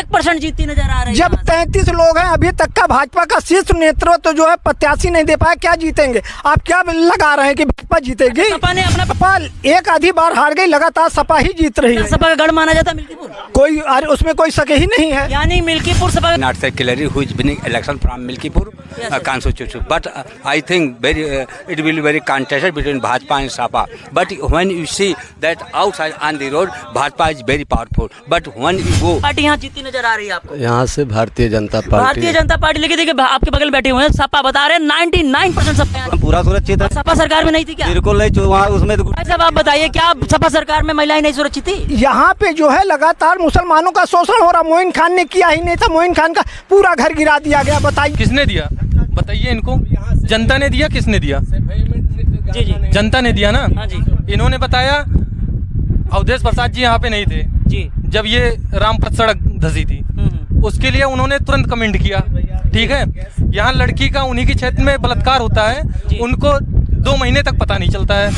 101% जीतती नजर आ रही है। जब 33 लोग हैं, अभी तक का भाजपा का शीर्ष नेतृत्व तो जो है प्रत्याशी नहीं दे पाया, क्या जीतेंगे? आप क्या लगा रहे हैं कि भाजपा जीतेगी? सपा ने अपना सपा एक आधी बार हार गई, लगातार सपा ही जीत रही है। सपा का गढ़ माना जाता है मिल्कीपुर, कोई उसमें कोई शक ही नहीं है। यानी Milkipur Sapa Not secretary who is winning election from Milkipur constituency, but I think it will be very contested between Bhajpa and Sapa. But when you see that outside on the road, Bhajpa is very powerful. But when you go, party यहाँ जीतती नजर आ रही है आपको? यहाँ से Bharatiya Janata party. Bharatiya Janata party, लेकिन देखिए आपके बगल बैठे हुए हैं, सपा बता रहे हैं 99% सपा। पूरा सुरक्षित है। सपा सरकार में नहीं थी क्या? बिल्कुल नहीं, वहाँ उसमें तो साहब आप बताइए, क्या सपा सरकार में महिलाएं नहीं सुरक्षित थी? यहाँ पे जो है लगातार मुसलमानों का शोषण हो रहा। मोइन खान ने किया ही नहीं था, मोइन खान का पूरा घर गिरा दिया गया। बताइए किसने दिया, बताइए इनको। जनता ने दिया, किसने दिया? जी जी, जनता ने दिया ना। हाँ जी। इन्होंने बताया अवधेश प्रसाद जी यहाँ पे नहीं थे जी, जब ये रामपथ सड़क धसी थी, उसके लिए उन्होंने तुरंत कमेंट किया। ठीक है, यहाँ लड़की का उन्हीं के क्षेत्र में बलात्कार होता है, उनको 2 महीने तक पता नहीं चलता है।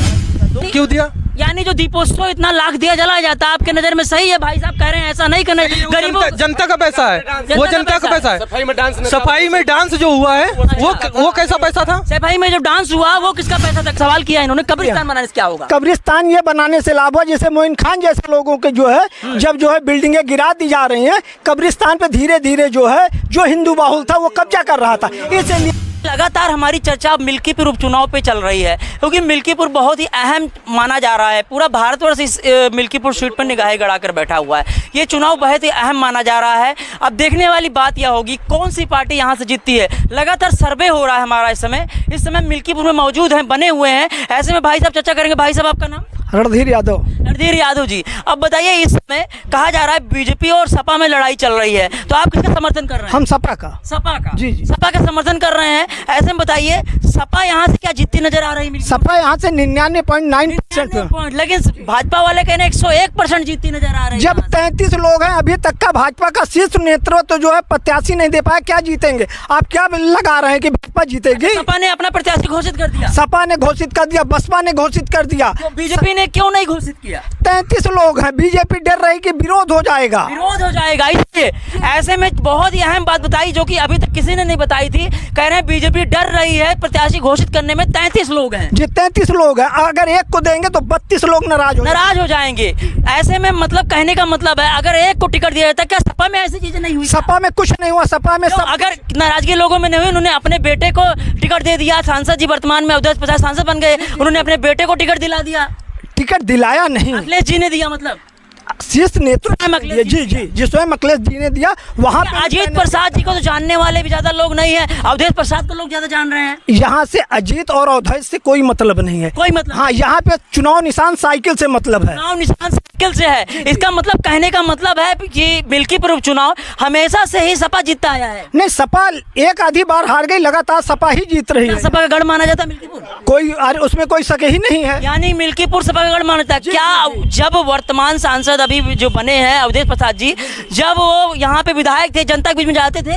क्यों दिया? यानी जो दीपोत्सव इतना लाख दिया जलाया जाता है, आपके नजर में सही है? भाई साहब कह रहे हैं ऐसा नहीं करना, गरीबों जनता का पैसा है, वो जनता का पैसा है। सफाई में डांस जो हुआ है वो कैसा पैसा था? सफाई में जो डांस हुआ वो किसका पैसा था? सवाल किया इन्होंने। कब्रिस्तान बनाने से क्या होगा? कब्रिस्तान ये बनाने से लाभ हुआ, जैसे मोइन खान जैसे लोगों के जो है जब जो है बिल्डिंगें गिरा दी जा रही हैं, कब्रिस्तान पे धीरे धीरे जो है जो हिंदू बाहुल था वो कब्जा कर रहा था। इसलिए लगातार हमारी चर्चा मिल्कीपुर उपचुनाव पे चल रही है, क्योंकि मिल्कीपुर बहुत ही अहम माना जा रहा है। पूरा भारतवर्ष इस मिल्कीपुर सीट पर निगाहें गड़ाकर बैठा हुआ है। ये चुनाव बहुत ही अहम माना जा रहा है। अब देखने वाली बात यह होगी कौन सी पार्टी यहाँ से जीतती है। लगातार सर्वे हो रहा है हमारा इस समय मिल्कीपुर में मौजूद हैं, बने हुए हैं। ऐसे में भाई साहब चर्चा करेंगे। भाई साहब आपका नाम? रणधीर यादव। रणधीर यादव जी, अब बताइए, इस समय कहा जा रहा है बीजेपी और सपा में लड़ाई चल रही है, तो आप किसका समर्थन कर रहे हैं? हम सपा का। सपा का? जी जी, सपा का समर्थन कर रहे हैं। ऐसे में बताइए सपा यहाँ से क्या जीतती नजर आ रही है? सपा यहाँ से 99.9%, लेकिन भाजपा वाले कहने 101% जीतती नजर आ रही है। जब 33 लोग हैं, अभी तक का भाजपा का शीर्ष नेतृत्व तो जो है प्रत्याशी नहीं दे पाया, क्या जीतेंगे? आप क्या लगा रहे हैं कि भाजपा जीतेगी? सपा ने अपना प्रत्याशी घोषित कर दिया। सपा ने घोषित कर दिया, बसपा ने घोषित कर दिया, तो बीजेपी ने क्यों नहीं घोषित किया? 33 लोग हैं, बीजेपी डर रही कि विरोध हो जाएगा। विरोध हो जाएगा, इसलिए ऐसे में बहुत ही अहम बात बताई जो कि अभी तक किसी ने नहीं बताई थी। कह रहे हैं बीजेपी डर रही है प्रत्याशी घोषित करने में। 33 लोग हैं जी, 33 लोग हैं, अगर एक को देंगे तो 32 लोग नाराज हो जाएंगे। ऐसे में मतलब कहने का मतलब है अगर एक को टिकट दिया जाता, क्या सपा में ऐसी चीजें नहीं हुई? सपा में कुछ नहीं हुआ। सपा में अगर नाराजगी लोगों में नहीं हुई, उन्होंने अपने बेटे को टिकट दे दिया। सांसद जी वर्तमान में अवधेश प्रसाद सांसद बन गए, उन्होंने अपने बेटे को टिकट दिला दिया। टिकट दिलाया नहीं, अखिलेश जी ने दिया, मतलब शीर्ष नेतृत्व जी जी जी स्वयं अखिलेश जी ने दिया। वहाँ अजीत प्रसाद जी को तो जानने वाले भी ज्यादा लोग नहीं है, अवधेश प्रसाद को लोग ज्यादा जान रहे हैं। यहाँ से अजीत और अवधेश से कोई मतलब नहीं है, कोई मतलब? हाँ, यहाँ पे चुनाव निशान साइकिल से मतलब है। चुनाव निशान साइकिल से है, इसका मतलब कहने का मतलब है कि मिल्कीपुर उपचुनाव हमेशा से ही सपा जीतता आया है। नहीं, सपा एक आधी बार हार गई, लगातार सपा ही जीत रही है। सपा का गढ़ माना जाता है मिल्कीपुर, कोई उसमें कोई शक ही नहीं है। यानी मिल्कीपुर सपा का गढ़ माना जाता है। क्या जब वर्तमान सांसद अभी जो बने हैं अवधेश प्रसाद जी, जब वो यहाँ पे विधायक थे, जनता के बीच में जाते थे?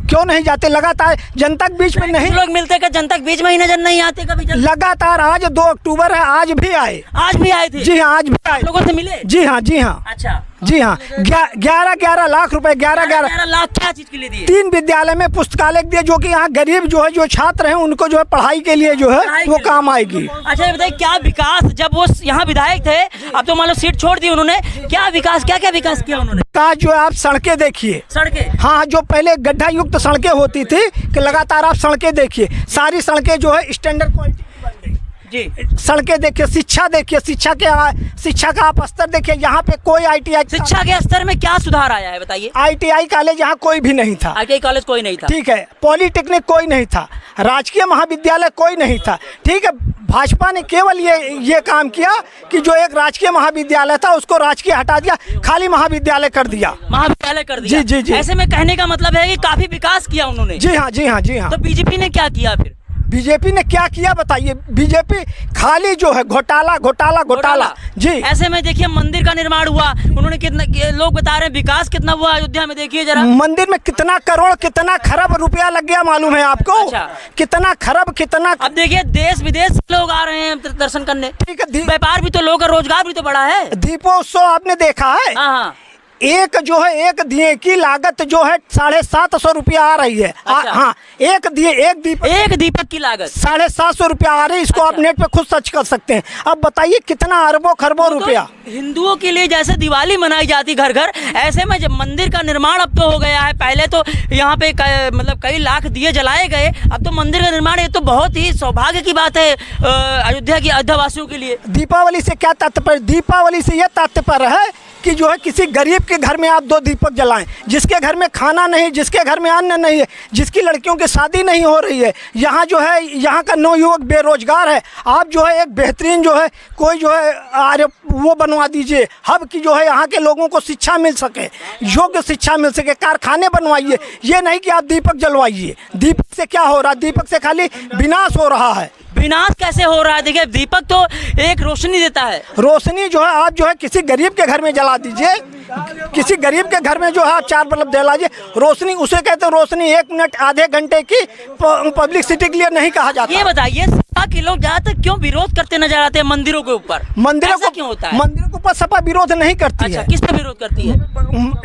क्यों नहीं जाते? लगातार जनता के बीच में नहीं लोग मिलते हैं, जनता के बीच में ही नजर नहीं आते कभी? लगातार आज 2 अक्टूबर है, आज भी आए। आज भी आए थे? जी हाँ, आज भी आए। लोगों से मिले? जी हाँ, जी हाँ। अच्छा, जी हाँ, 11 लाख रुपए, 11 लाख क्या चीज के लिए दिए? 3 विद्यालय में पुस्तकालय दिए, जो कि यहाँ गरीब जो है, जो छात्र हैं, उनको जो है पढ़ाई के लिए जो है वो काम आएगी। अच्छा, ये बताइए क्या विकास, जब वो यहाँ विधायक थे, अब तो मान लो सीट छोड़ दी उन्होंने, क्या विकास, क्या क्या विकास किया उन्होंने? का जो है आप सड़कें देखिए, सड़कें, हाँ, जो पहले गड्ढा युक्त सड़कें होती थी, कि लगातार आप सड़कें देखिए, सारी सड़कें जो है स्टैंडर्ड क्वालिटी की बन गई जी। सड़कें देखिए, शिक्षा देखिए, शिक्षा का आप स्तर देखिए, यहाँ पे कोई ITI शिक्षा के स्तर में क्या सुधार आया है बताइए? ITI कॉलेज यहाँ कोई भी नहीं था, ITI कॉलेज कोई नहीं था, ठीक है, पॉलिटेक्निक कोई नहीं था, राजकीय महाविद्यालय कोई नहीं था, ठीक है। भाजपा ने केवल ये काम किया कि जो एक राजकीय महाविद्यालय था उसको राजकीय हटा दिया, खाली महाविद्यालय कर दिया, जी जी जी। ऐसे में कहने का मतलब है कि काफी विकास किया उन्होंने। जी हाँ, जी हाँ, जी हाँ। तो बीजेपी ने क्या किया फिर? बीजेपी ने क्या किया बताइए? बीजेपी खाली जो है घोटाला जी। ऐसे में देखिए मंदिर का निर्माण हुआ, उन्होंने कितना, लोग बता रहे हैं विकास कितना हुआ अयोध्या में, देखिए जरा। मंदिर में कितना करोड़, कितना खरब रुपया लग गया मालूम है आपको? अच्छा। कितना खरब, कितना। अब देखिए देश विदेश से लोग आ रहे हैं दर्शन करने, ठीक है। व्यापार भी तो, लोग का रोजगार भी तो बढ़ा है। दीपोत्सव आपने देखा है? हाँ, एक जो है एक दिए की लागत जो है 750 रुपया आ रही है। अच्छा। हाँ, एक दीपक की लागत 750 रुपया आ रही है। इसको आप अच्छा। नेट पे खुद सर्च कर सकते हैं। अब बताइए कितना अरबों खरबों रुपया। हिंदुओं के लिए जैसे दिवाली मनाई जाती घर घर, ऐसे में जब मंदिर का निर्माण अब तो हो गया है। पहले तो यहाँ पे मतलब कई लाख दिए जलाए गए, अब तो मंदिर का निर्माण, ये तो बहुत ही सौभाग्य की बात है अयोध्या वासियों के लिए। दीपावली से क्या तात्पर्य? दीपावली से यह तात्पर्य है कि जो है किसी गरीब के घर में आप 2 दीपक जलाएं, जिसके घर में खाना नहीं, जिसके घर में अन्न नहीं है, जिसकी लड़कियों की शादी नहीं हो रही है, यहाँ जो है यहाँ का नवयुवक बेरोजगार है, आप जो है एक बेहतरीन जो है कोई जो है वो बनवा दीजिए हब की जो है यहाँ के लोगों को शिक्षा मिल सके, योग्य शिक्षा मिल सके, कारखाने बनवाइए। ये नहीं कि आप दीपक जलवाइए। दीपक से क्या हो रहा है? दीपक से खाली विनाश हो रहा है। विनाश कैसे हो रहा है? देखिए, दीपक तो एक रोशनी देता है। रोशनी जो है आप जो है किसी गरीब के घर में जला दीजिए, किसी गरीब के घर में जो है आप 4 बल्ब जला दीजिए, रोशनी उसे कहते हैं। रोशनी 1 मिनट आधे घंटे की पब्लिसिटी के लिए नहीं कहा जाता। ये बताइए, सपा के लोग ज्यादातर क्यों विरोध करते नजर आते हैं मंदिरों के ऊपर? मंदिरों को क्यों होता है? मंदिरों के ऊपर सपा विरोध नहीं करती अच्छा, है। किस पे विरोध करती है?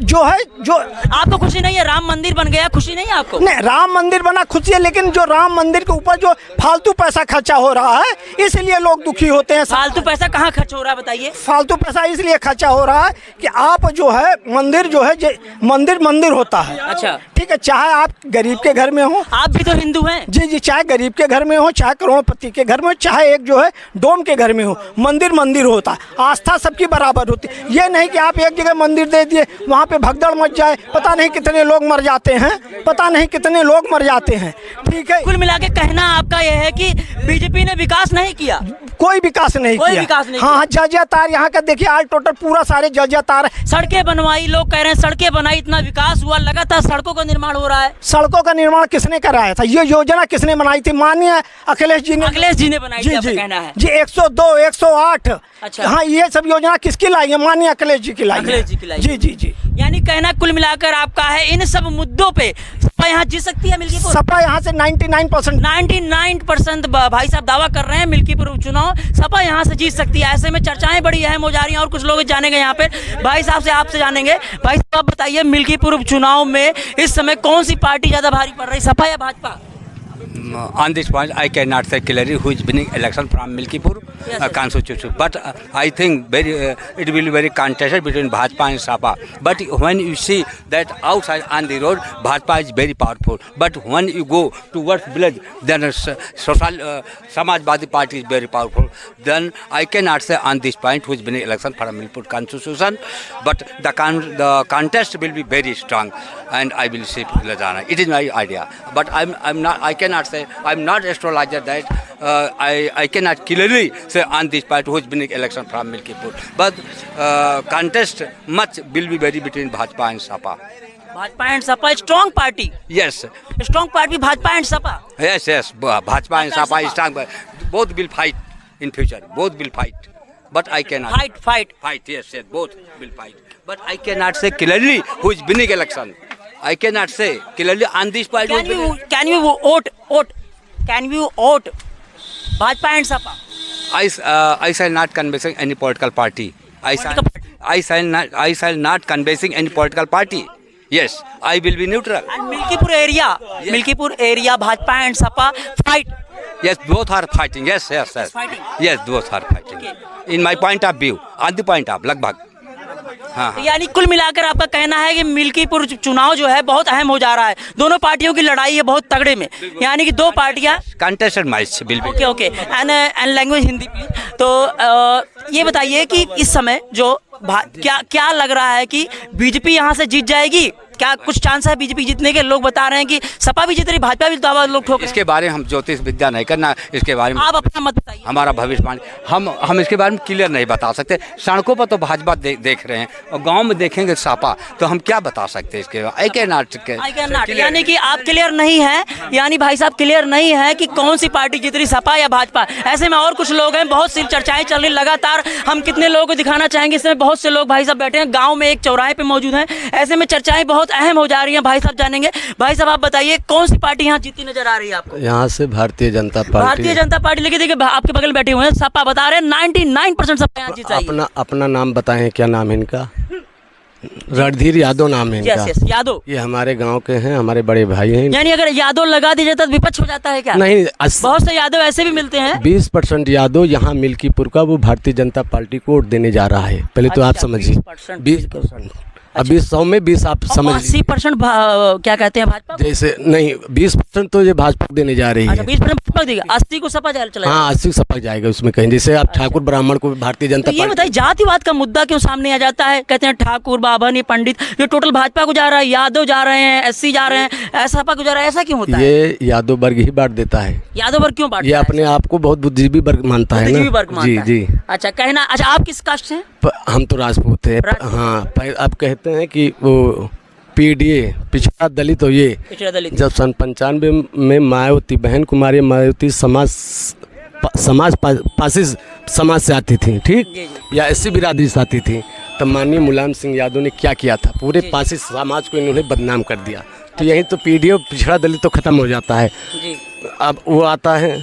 जो आपको खुशी नहीं है? राम मंदिर बन गया, खुशी नहीं है आपको? नहीं, राम मंदिर बना खुशी है, लेकिन जो राम मंदिर के ऊपर जो फालतू पैसा खर्चा हो रहा है, इसलिए लोग दुखी होते हैं। फालतू पैसा कहाँ खर्च हो रहा है बताइए? फालतू पैसा इसलिए खर्चा हो रहा है कि आप जो है मंदिर जो है मंदिर होता है। अच्छा, ठीक है, चाहे आप गरीब के घर में हो, आप भी तो हिंदू हैं। जी जी, चाहे गरीब के घर में हो, चाहे करोड़पति के घर में हो, चाहे एक जो है डोम के घर में हो, मंदिर होता है। आस्था सबकी बराबर होती है। ये नहीं कि आप एक जगह मंदिर दे दिए, वहाँ पे भगदड़ मच जाए, पता नहीं कितने लोग मर जाते हैं। ठीक है, कुल मिला के कहना आपका यह है कि बीजेपी ने विकास नहीं किया। कोई विकास नहीं किया। हाँ, जर्जर तार यहाँ का देखिए, आज टोटल पूरा सारे जर्जर तार। सड़कें बनवाई, लोग कह रहे हैं सड़कें बनाई, इतना विकास हुआ, लगातार सड़कों का निर्माण हो रहा है। सड़कों का निर्माण किसने कराया था? ये योजना किसने बनाई थी? माननीय अखिलेश जी ने बनाई थी। जी कहना है जी, 102, 108। अच्छा, हाँ, ये सब योजना किसकी लाई है? माननीय अखिलेश जी की लाई है। जी जी जी। यानी कहना कुल मिलाकर आपका है, इन सब मुद्दों पे सपा यहाँ जीत सकती है मिल्कीपुर? सपा यहाँ से 99% भाई साहब दावा कर रहे हैं मिल्कीपुर उपचुनाव सपा यहाँ से जीत सकती है। ऐसे में चर्चाएं बड़ी अहम हो जा रही हैं और कुछ लोग जानेंगे यहाँ पे भाई साहब से, आपसे जानेंगे। भाई साहब आप बताइए, मिल्कीपुर उपचुनाव में इस समय कौन सी पार्टी ज्यादा भारी पड़ रही, सपा या Bhajpa? On this point, I cannot say clearly who is winning election from Milkipur constituency, but I think it will be very contested between Bhajpa and Sapa. But when you see that outside on the road, Bhajpa is very powerful. But when you go towards village, then Samajwadi Party is very powerful. Then I cannot say on this point who is winning election from Milkipur constitution. But the contest will be very strong, and I will say Lajana. It is my idea, but I'm not. I cannot say. I'm not astrologer that I cannot clearly say on this part who is winning election from Milkipur. But contest much will be very between Bhajpa and Sapa. Bhajpa and Sapa, strong party. Yes. Strong party, Bhajpa and Sapa. Yes. Bhajpa and Sapa is strong. Both will fight in future. Both will fight. But I cannot. Fight. Yes. Both will fight. But I cannot say clearly who is winning election. I cannot say clearly on this point. Can you vote? Can you vote Bhajpa and Sapa? I shall not convincing any political party. I shall not convincing any political party. Yes, I will be neutral. And Milkipur area, Bhajpa and Sapa fight. Yes, both are fighting. Yes. Fighting. Yes, both are fighting. Okay. In my point of view, on the point of लगभग. हाँ. तो यानी कुल मिलाकर आपका कहना है कि मिल्कीपुर चुनाव जो है बहुत अहम हो जा रहा है, दोनों पार्टियों की लड़ाई है बहुत तगड़े में, यानी कि 2 पार्टियां कंटेस्टेड मैच बिल भी। Okay and language Hindi please. तो ये बताइए कि इस समय जो क्या लग रहा है कि बीजेपी यहाँ से जीत जाएगी? क्या कुछ चांस है बीजेपी जीतने के? लोग बता रहे हैं कि सपा भी जीत रही, भाजपा भी दावा लोग ठोक। इसके बारे में हम ज्योतिष विद्या नहीं करना, इसके बारे में आप अपना मत बताइए। हमारा भविष्यवाणी हम इसके बारे में क्लियर नहीं बता सकते। सड़कों पर तो भाजपा देख रहे हैं और गांव में देखेंगे सपा, तो हम क्या बता सकते हैं इसके? I can not. यानी कि आप क्लियर नहीं है, यानी भाई साहब क्लियर नहीं है कि कौन सी पार्टी जीत रही, सपा या भाजपा। ऐसे में और कुछ लोग हैं, बहुत सी चर्चाएं चल रही लगातार। हम कितने लोगों को दिखाना चाहेंगे, इसमें बहुत से लोग भाई साहब बैठे हैं, गाँव में एक चौराहे पे मौजूद हैं। ऐसे में चर्चाएं बहुत अहम हो जा रही हैं। भाई साहब जानेंगे। भाई साहब आप बताइए, कौन सी पार्टी यहाँ जीती नजर आ रही है आपको? यहाँ से भारतीय जनता पार्टी। लेकिन देखिए आपके बगल बैठे हुए हैं, सपा बता रहे हैं 99% सपा यहाँ जीत जाएगी। अपना नाम बताएं, क्या नाम है इनका? रणधीर यादव नाम है यस इनका। यस यादव। ये हमारे गांव के हैं, हमारे बड़े भाई हैं। यानी अगर यादव लगा दिया जाता तो विपक्ष हो जाता है क्या? नहीं, बहुत से यादव ऐसे भी मिलते हैं। 20% यादव यहाँ मिल्कीपुर का वो भारतीय जनता पार्टी को वोट देने जा रहा है। पहले तो आप अच्छा, समझिए 20%। अभी 100 में 20 आप समझ लीजिए। 80% क्या कहते हैं भाजपा? जैसे नहीं 20% तो ये भाजपा को देने जा रही अच्छा है। 20% भाजपा देगा, 80 को सपा चला हाँ 80 सपक जाएगा उसमें कहीं। जैसे आप ठाकुर ब्राह्मण को भारतीय जनता तो ये बताइए जातिवाद का मुद्दा क्यों सामने आ जाता है? कहते हैं ठाकुर बाभन ये पंडित ये टोटल भाजपा को जा रहा है, यादव जा रहे हैं, एससी जा रहे हैं, सपा को जा रहा है, ऐसा क्यों होता है? ये यादव वर्ग ही बांट देता है। यादव वर्ग क्यों बांटता ये है? अपने आप को बहुत बुद्धिजीवी वर्ग मानता है बुद्धिजीवी ना। वर्ग मानता जी है। जी। अच्छा कहना, अच्छा आप किस कास्ट से हैं? हम तो राजपूत है। हाँ अब कहते हैं कि वो पीडीए पिछड़ा दलित हो ये। पिछड़ा दलित। जब सन 95 में मायावती बहन कुमारी मायावती पासिस समाज से आती थी, ठीक, या ऐसी बिरादरी से आती थी, तब माननीय मुलायम सिंह यादव ने क्या किया था? पूरे पासिस समाज को इन्होंने बदनाम कर दिया। तो यही तो पीडीए पिछड़ा दलित तो खत्म हो जाता है। जी। अब वो आता है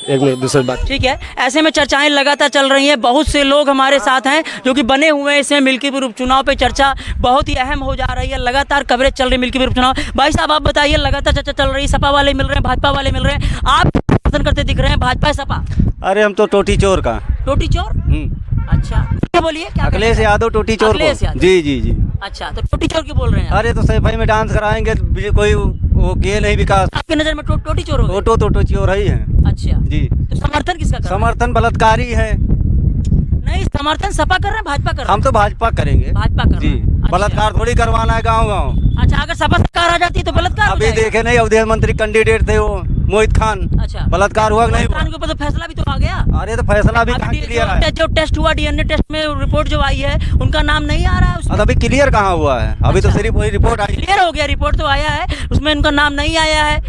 एक मिनट दूसरी बात। ठीक है, ऐसे में चर्चाएं लगातार चल रही हैं। बहुत से लोग हमारे साथ हैं जो कि बने हुए हैं इसमें। मिल्कीपुर उपचुनाव पे चर्चा बहुत ही अहम हो जा रही है, लगातार कवरेज चल रही है मिल्कीपुर उपचुनाव। भाई साहब आप बताइए, लगातार चर्चा चल रही है, सपा वाले मिल रहे हैं, भाजपा वाले मिल रहे हैं, आप पसंद करते दिख रहे हैं, भाजपा या सपा? अरे हम तो टोटी चोर का। टोटी चोर? अच्छा क्या बोलिए, क्या अखिलेश यादव टोटी चोर अखिलेश को। यादव। जी जी जी। अच्छा तो टोटी चोर क्यों बोल रहे हैं आप? अरे तो सफाई में डांस कराएंगे कोई वो किए नहीं विकास। आपकी नजर में टोटी चोर हो गए? टोटो चोर ही है। अच्छा जी। तो समर्थन किसका कर रहे हैं? समर्थन बलात्कारी है। नहीं समर्थन सपा कर रहे हैं, भाजपा कर रहे हैं? हम तो भाजपा करेंगे। भाजपा कर रहे जी। हैं। अच्छा। बलात्कार थोड़ी करवाना है गाँव गाँव। अच्छा अगर सपा सरकार आ जाती तो बलात्कार हो अभी जाएगा? देखे नहीं अवधेश मंत्री कैंडिडेट थे वो मोहित खान। अच्छा बलात्कार हुआ कि नहीं हुआ? खान के ऊपर तो फैसला भी तो आ गया। अरे तो फैसला भी अभी क्लियर है। जो टेस्ट हुआ डीएनए टेस्ट में रिपोर्ट जो आई है उनका नाम नहीं आ रहा है उसमें। अभी क्लियर कहाँ हुआ है? अभी तो अच्छा। सिर्फ वही रिपोर्ट आई। क्लियर हो गया, रिपोर्ट तो आया है, उसमें उनका नाम नहीं आया है।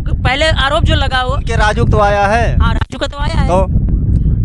पहले आरोप जो लगा वो के राजू तो आया है। हाँ राजू का तो आया है।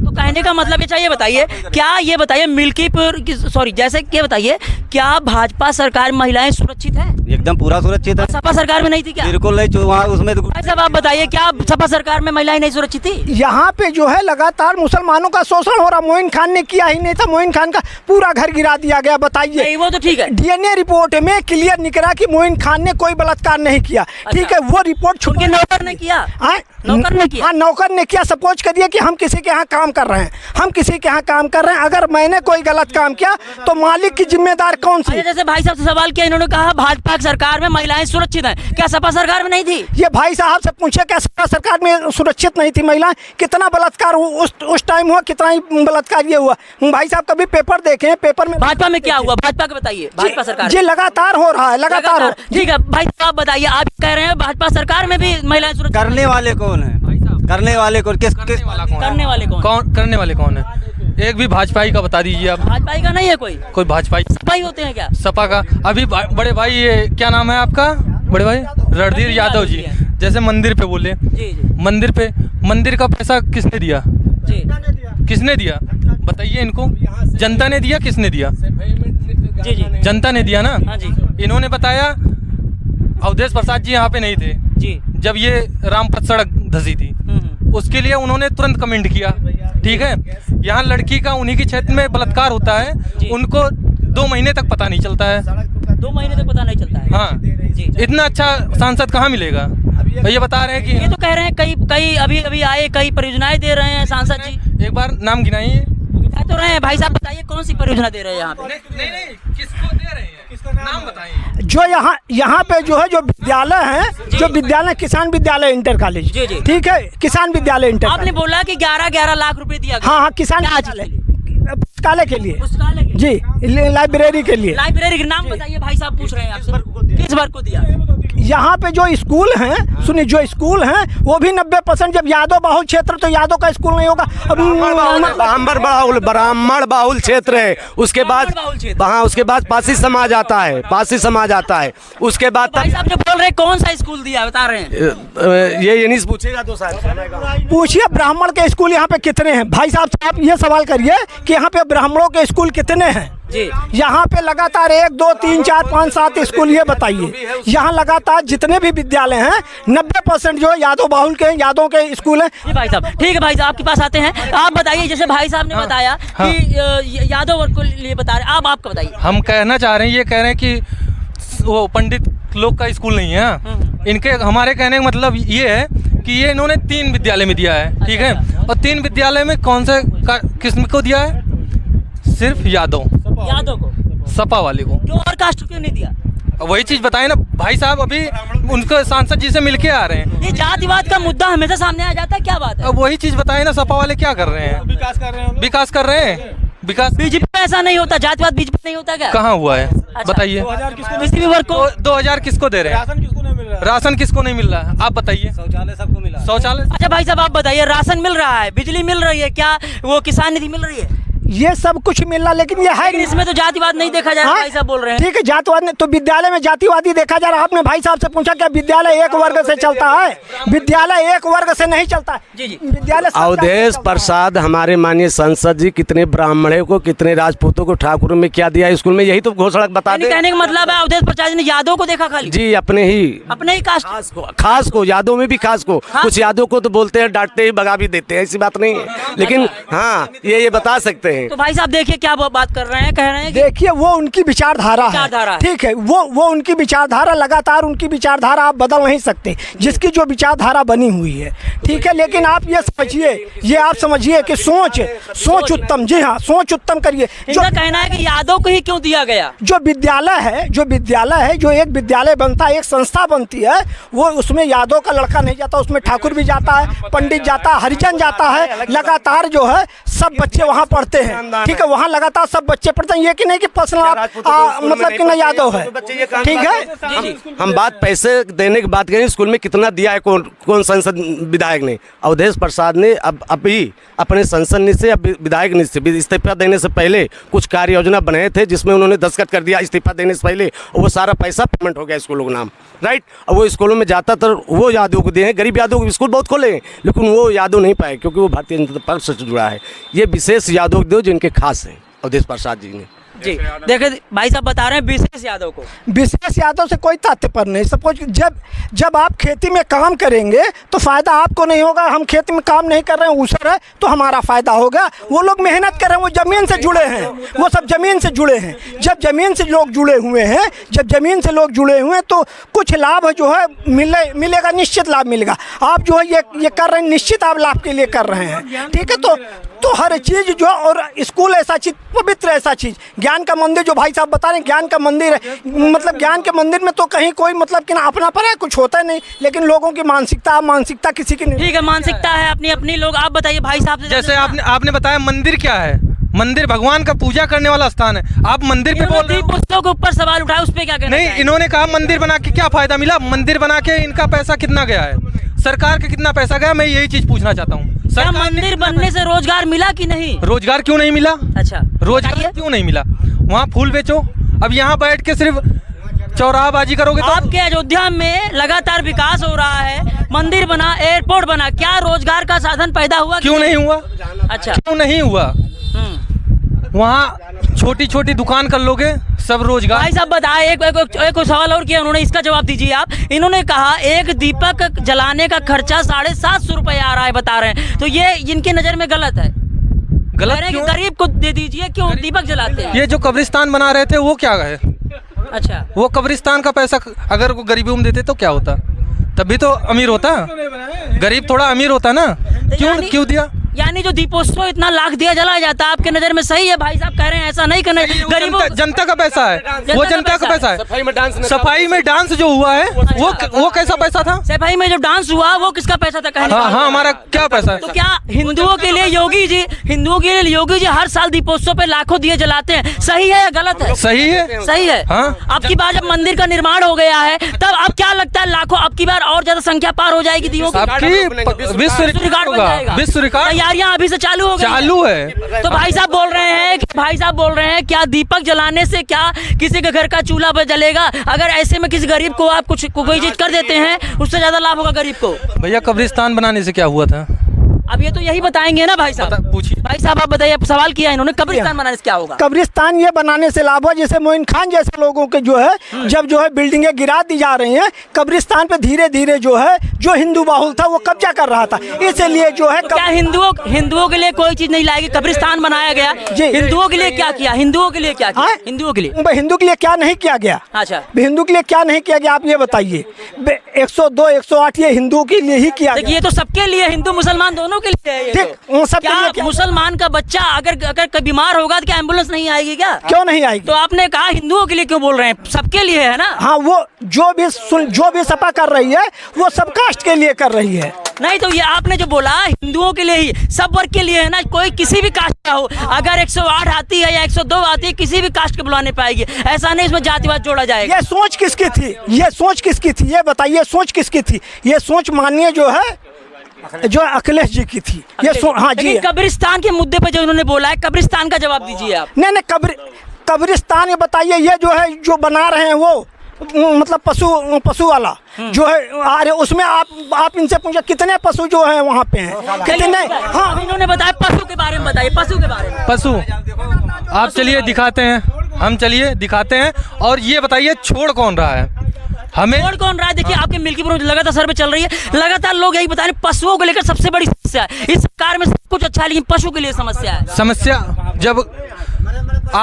तो कहने का मतलब ये चाहिए, बताइए क्या, ये बताइए मिल्कीपुर सॉरी जैसे क्या बताइए, क्या भाजपा सरकार में महिलाएं सुरक्षित है? एकदम पूरा सुरक्षित है। सपा सरकार में नहीं थी क्या? बिल्कुल नहीं, वहाँ उसमें तो भाई साहब आप बताइए, क्या सपा सरकार में महिलाएं नहीं सुरक्षित थी? यहाँ पे जो है लगातार मुसलमानों का शोषण हो रहा। मोइन खान ने किया ही नहीं था, मोइन खान का पूरा घर गिरा दिया गया। बताइए नहीं वो तो ठीक है, डीएनए रिपोर्ट में क्लियर निकला कि मोइन खान ने कोई बलात्कार नहीं किया। ठीक है, वो रिपोर्ट उनके नौकर ने किया। हाँ, नौकर ने किया। हाँ नौकर ने किया। सपोज करिए कि हम किसी के यहाँ काम कर रहे हैं, हम किसी के यहाँ काम कर रहे हैं, अगर मैंने कोई गलत काम किया तो मालिक की जिम्मेदार कौन सी? अच्छा, जैसे भाई साहब से सवाल किया, इन्होंने कहा भाजपा की सरकार में महिलाएं सुरक्षित हैं, क्या सपा सरकार में नहीं थी? ये भाई साहब से पूछे क्या सपा सरकार में सुरक्षित नहीं थी महिलाएं? कितना बलात्कार उस टाइम हुआ, कितना ही बलात्कार ये हुआ। भाई साहब कभी पेपर देखे हैं? पेपर में भाजपा में क्या हुआ, भाजपा का बताइए, भाजपा सरकार ये लगातार हो रहा है, लगातार हो। ठीक है भाई साहब आप बताइए, आप कह रहे हैं भाजपा सरकार में भी महिलाएं सुरक्षित? करने वाले कौन है? करने वाले कौन? किस करने वाले कौन? कौन करने वाले कौन है? एक भी भाजपाई का बता दीजिए आप। भाजपा का नहीं है कोई भाजपाई सपा ही होते हैं क्या? सपा का अभी बड़े भाई, ये क्या नाम है आपका बड़े भाई? रणधीर यादव जी। जैसे मंदिर पे बोले, जी जी मंदिर का पैसा किसने दिया? जी किसने दिया बताइए इनको? जनता ने दिया, किसने दिया? जी जी जनता ने दिया ना। हाँ जी। इन्होंने बताया अवधेश प्रसाद जी यहाँ पे नहीं थे जी। जब ये रामपथ सड़क धसी थी, उसके लिए उन्होंने तुरंत कमेंट किया, ठीक है। यहाँ लड़की का उन्हीं के क्षेत्र में बलात्कार होता है, उनको 2 महीने तक पता नहीं चलता है। 2 महीने तक पता नहीं चलता है? हाँ जी। इतना अच्छा सांसद कहाँ मिलेगा? ये बता रहे हैं ये कि तो कह रहे हैं कई अभी आए, कई परियोजनाएं दे रहे हैं सांसद जी। एक बार नाम गिनाइए। कह तो रहे हैं भाई साहब, बताइए कौन सी परियोजना दे रहे हैं यहाँ पे? नहीं किसको दे रहे हैं, नाम बताइए। जो यहाँ पे जो है जो विद्यालय है, जो विद्यालय किसान विद्यालय इंटर कॉलेज, जी, जी। ठीक है, किसान विद्यालय इंटर आपने बोला कि 11 लाख रुपए दिया गया। हाँ हाँ किसान क्या चीज़ के लिए? पुस्तकालय के लिए पुस्तकालय के लिए? जी, लाइब्रेरी के लिए। लाइब्रेरी का नाम बताइए भाई साहब, पूछ रहे हैं आपसे, किस वर्ग को दिया? यहाँ पे जो स्कूल हैं, सुनिए, जो स्कूल हैं वो भी 90%, जब यादव बाहुल क्षेत्र तो यादव का स्कूल नहीं होगा। ब्राह्मण बाहुल क्षेत्र है। उसके बाद बाहुल क्षेत्र। हाँ, उसके बाद पासी समाज आता है, पासी समाज आता है। उसके बाद भाई साहब जो बोल रहे हैं कौन सा स्कूल दिया बता रहे हैं? ये नहीं पूछेगा तो साहब पूछिए ब्राह्मण के स्कूल यहाँ पे कितने हैं? भाई साहब आप ये सवाल करिए कि यहाँ पे ब्राह्मणों के स्कूल कितने हैं? जी। यहाँ पे लगातार 1 2 3 4 5 7 स्कूल, ये बताइए यहाँ लगातार जितने भी विद्यालय हैं 90% जो है यादव बाहुल के, यादव के स्कूल हैं। जी भाई साहब, ठीक है भाई साहब आपके पास आते हैं। आप बताइए, जैसे भाई साहब ने बताया कि यादव वर्ग को लिए बता रहे, आप आपका बताइए। हम कहना चाह रहे हैं, ये कह रहे हैं कि वो पंडित लोग का स्कूल नहीं है। इनके हमारे कहने का मतलब ये है कि ये इन्होंने 3 विद्यालय में दिया है, ठीक है, और 3 विद्यालय में कौन से किस्म को दिया है? सिर्फ यादव को, सपा वाले को। क्यों और कास्ट क्यों नहीं दिया? वही चीज बताए ना भाई साहब, अभी उनके सांसद जी से मिलके आ रहे हैं। ये जातिवाद का मुद्दा हमेशा सामने आ जाता है, क्या बात है? अब वही चीज बताए ना, सपा वाले क्या कर रहे हैं? विकास कर रहे हैं। विकास कर रहे हैं। विकास बीजेपी में ऐसा नहीं होता, जातिवाद बीजेपी में नहीं होता क्या? कहाँ हुआ है? अच्छा। बताइए। किसी भी वर्ग को 2000 किसको दे रहे हैं? राशन किसको नहीं मिल रहा है? आप बताइए। शौचालय सबको मिला। शौचालय। अच्छा भाई साहब आप बताइए, राशन मिल रहा है, बिजली मिल रही है, क्या वो किसान निधि मिल रही है? ये सब कुछ मिल रहा, लेकिन ये है लेकिन इसमें तो जातिवाद नहीं देखा जा रहा। भाई साहब बोल रहे हैं ठीक है, जातिवाद नहीं, तो विद्यालय में जातिवादी देखा जा रहा। आपने भाई साहब से पूछा क्या विद्यालय एक वर्ग से चलता है? विद्यालय एक वर्ग से नहीं चलता है। जी। विद्यालय अवधेश प्रसाद हमारे माननीय सांसद जी कितने ब्राह्मणों को, कितने राजपूतों को, ठाकुरों में क्या दिया स्कूल में, यही तो घोषणा बता दे। कहने का मतलब है अवधेश प्रसाद ने यादव को देखा खाली? जी, अपने ही कास्ट खास को, यादव में भी खास को। कुछ यादव को तो बोलते हैं, डांटते ही, भगा भी देते हैं, ऐसी बात नहीं है, लेकिन हाँ ये बता सकते हैं। तो भाई साहब देखिए क्या वो बात कर रहे हैं, कह रहे हैं देखिए वो उनकी विचारधारा है, ठीक है, वो उनकी विचारधारा, लगातार उनकी विचारधारा आप बदल नहीं सकते, जिसकी जो विचारधारा बनी हुई है, ठीक है। लेकिन आप ये समझिए, ये आप समझिए कि सोच उत्तम, जी हाँ, सोच उत्तम करिए। इनका कहना है कि यादव को ही क्यों दिया गया? जो विद्यालय है, जो एक विद्यालय बनता है, एक संस्था बनती है, वो उसमें यादव का लड़का नहीं जाता, उसमें ठाकुर भी जाता है, पंडित जाता है, हरिजन जाता है, लगातार जो है सब बच्चे वहाँ पढ़ते हैं, ठीक है, वहाँ लगातार सब बच्चे पढ़ते हैं। ये कि नहीं कि पर्सनल मतलब कि ना यादव है, ठीक है। हम बात पैसे देने की बात करें, स्कूल में कितना दिया है कौन संसद विधायक ने? अवधेश प्रसाद ने अभी अपने संसद से, अब विधायक ने इस्तीफा देने से पहले कुछ कार्य योजना बनाए थे, जिसमें उन्होंने दस्तखत कर दिया इस्तीफा देने से पहले, वो सारा पैसा पेमेंट हो गया स्कूलों के नाम, राइट। अब वो स्कूलों में जाता तो वो यादव को दिए, गरीब यादव को स्कूल बहुत खोले, लेकिन वो यादव नहीं पाए क्योंकि वो भारतीय जनता पार्टी से जुड़ा है। ये विशेष यादव दो जिनके खास हैं अवधेश प्रसाद जी ने। जी देखिए भाई साहब बता रहे हैं विशेष यादव को। विशेष यादव से कोई तात्पर्य नहीं। सपोज जब आप खेती में काम करेंगे तो फ़ायदा आपको नहीं होगा। हम खेती में काम नहीं कर रहे हैं, ऊसर है तो हमारा फ़ायदा होगा। वो लोग मेहनत कर रहे हैं, वो ज़मीन से जुड़े हैं, वो सब ज़मीन से जुड़े हैं। जब ज़मीन से लोग जुड़े हुए हैं, तो कुछ लाभ जो है मिलेगा, निश्चित लाभ मिलेगा। आप जो है ये कर रहे हैं, निश्चित आप लाभ के लिए कर रहे हैं, ठीक है। तो हर चीज़ जो, और स्कूल ऐसा चीज़, पवित्र ऐसा चीज़, ज्ञान का मंदिर जो भाई साहब बता रहे हैं, ज्ञान का मंदिर है। मतलब ज्ञान के मंदिर में तो कहीं कोई मतलब कि ना अपना पर है, कुछ होता नहीं, लेकिन लोगों की मानसिकता किसी की नहीं। ठीक है, मानसिकता है अपनी अपनी। लोग आप बताइए भाई साहब से। जैसे आपने बताया मंदिर क्या है? मंदिर भगवान का पूजा करने वाला स्थान है। आप मंदिर पे बोल रहे हो। दीपोत्सव के ऊपर सवाल उठाया, उस पे क्या कहना? नहीं, इन्होंने कहा मंदिर बना के क्या फायदा मिला? मंदिर बना के इनका पैसा कितना गया है? सरकार का कितना पैसा गया? मैं यही चीज पूछना चाहता हूँ। क्या मंदिर बनने से रोजगार मिला कि नहीं? रोजगार क्यों नहीं मिला? अच्छा, रोजगार क्यों नहीं मिला? वहाँ फूल बेचो, अब यहाँ बैठ के सिर्फ चौराहाबाजी करोगे तो? आपके अयोध्या में लगातार विकास हो रहा है, मंदिर बना, एयरपोर्ट बना, क्या रोजगार का साधन पैदा हुआ? क्यों नहीं हुआ? अच्छा, क्यों नहीं हुआ? वहाँ छोटी छोटी दुकान कर लोगे, सब रोजगार। भाई साहब बताए, एक सवाल और किया उन्होंने, इसका जवाब दीजिए आप। इन्होंने कहा एक दीपक जलाने का खर्चा 750 रुपए आ रहा है, बता रहे हैं, तो ये इनके नजर में गलत है। गलत क्यों? गरीब को दे दीजिए, क्यों दीपक जलाते हैं? ये जो कब्रिस्तान बना रहे थे वो क्या है? अच्छा, वो कब्रिस्तान का पैसा अगर वो गरीबों में देते तो क्या होता? तभी तो अमीर होता, गरीब थोड़ा अमीर होता ना। क्यों दिया? यानी जो दीपोत्सव इतना लाख दिया जलाया जाता है, आपके नजर में सही है? भाई साहब कह रहे हैं ऐसा नहीं करना, गरीबों जनता का पैसा है, वो जनता का पैसा है। सफाई में डांस जो हुआ है वो कैसा पैसा था? सफाई में जो डांस हुआ वो किसका पैसा था? कहने हाँ, हमारा क्या पैसा है? तो क्या हिंदुओं के लिए योगी जी हर साल दीपोत्सव पे लाखों दिए जलाते हैं, सही है या गलत है? सही है, सही है। हाँ? अब की बार जब मंदिर का निर्माण हो गया है, तब अब क्या लगता है लाखों, अब की बार और ज्यादा संख्या पार हो जाएगी दियों की? विश्व रिकॉर्ड तैयारियां अभी से चालू है। तो भाई साहब बोल रहे हैं क्या दीपक जलाने से क्या किसी के घर का चूल्हा पर जलेगा? अगर ऐसे में किसी गरीब को आप कोई चीज कर देते हैं, उससे ज्यादा लाभ होगा गरीब को। भैया कब्रिस्तान बनाने से क्या हुआ था? अब ये तो यही बताएंगे ना भाई साहब। पूछिए भाई साहब आप बताइए, सवाल किया इन्होंने, कब्रिस्तान बनाने से क्या होगा? कब्रिस्तान ये बनाने से लाभ है, जैसे मोइन खान जैसे लोगों के जो है जब जो है बिल्डिंगें गिरा दी जा रही हैं, कब्रिस्तान पे धीरे धीरे जो है जो हिंदू बाहुल था वो कब्जा कर रहा था, इसलिए जो है क्या हिंदुओं के लिए कोई चीज नहीं लाएगी? कब्रिस्तान बनाया गया, जी। हिंदुओं के लिए क्या किया? हिंदुओं के लिए क्या किया? हाँ? हिंदुओं के लिए हिंदू के लिए क्या नहीं किया गया? अच्छा, हिंदू के लिए क्या नहीं किया गया आप ये बताइए। 102 108 ये हिंदुओं के लिए ही किया देखिए गया। ये तो सबके लिए, हिंदू मुसलमान दोनों के लिए है ये ठीक, तो। उन सबके क्या लिए क्या? मुसलमान का बच्चा अगर बीमार होगा तो क्या एम्बुलेंस नहीं आएगी क्या? क्यों नहीं आएगी? तो आपने कहा हिंदुओं के लिए क्यों बोल रहे हैं? सबके लिए है ना। हाँ, वो जो भी सपा कर रही है वो सब कास्ट के लिए कर रही है। नहीं तो ये आपने जो बोला हिंदुओं के लिए ही, सब वर्ग के लिए है ना, कोई किसी भी कास्ट का हो, अगर 108 आती है या 102 आती है, किसी भी कास्ट के बुला नहीं पाएगी। ऐसा नहीं इसमें जातिवाद जोड़ा जाएगा। ये सोच किसकी थी? ये सोच किसकी थी? ये बताइए, सोच किसकी थी? ये सोच माननीय जो है जो अखिलेश जी की थी। ये हाँ जी। लेकिन कब्रिस्तान के मुद्दे पे जो उन्होंने बोला है, कब्रिस्तान का जवाब दीजिए आप। नहीं कब्रिस्तान ये बताइए, ये जो है जो बना रहे हैं वो मतलब पशु वाला जो है, अरे उसमें आप इनसे पूछे कितने पशु जो है वहाँ पे हैं, कितने? हाँ, इन्होंने बताया पशु के बारे में, बताइए पशु के बारे में। पशु आप चलिए दिखाते हैं, हम चलिए दिखाते हैं। और ये बताइए छोड़ कौन रहा है हमें? छोड़ कौन रहा है? देखिए आपके मिल्कीपुर में लगातार सर्वे चल रही है, लगातार लोग यही बता रहे हैं पशुओं को लेकर सबसे बड़ी समस्या है। इस सरकार में सब कुछ अच्छा है लेकिन पशु के लिए समस्या है। समस्या जब